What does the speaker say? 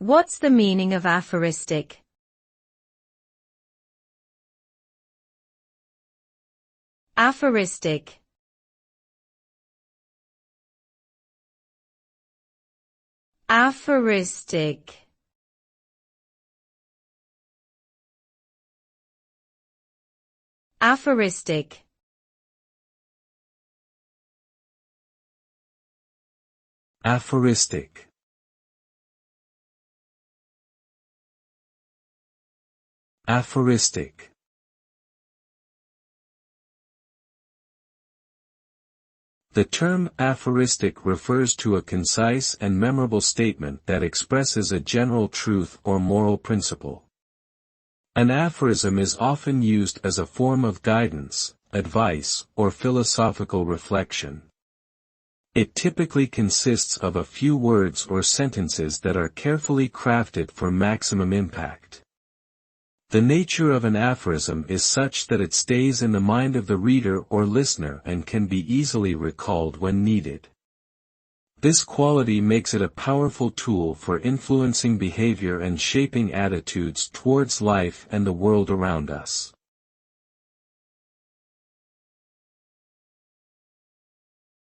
What's the meaning of aphoristic? Aphoristic. Aphoristic. Aphoristic. Aphoristic. Aphoristic. The term aphoristic refers to a concise and memorable statement that expresses a general truth or moral principle. An aphorism is often used as a form of guidance, advice, or philosophical reflection. It typically consists of a few words or sentences that are carefully crafted for maximum impact. The nature of an aphorism is such that it stays in the mind of the reader or listener and can be easily recalled when needed. This quality makes it a powerful tool for influencing behavior and shaping attitudes towards life and the world around us.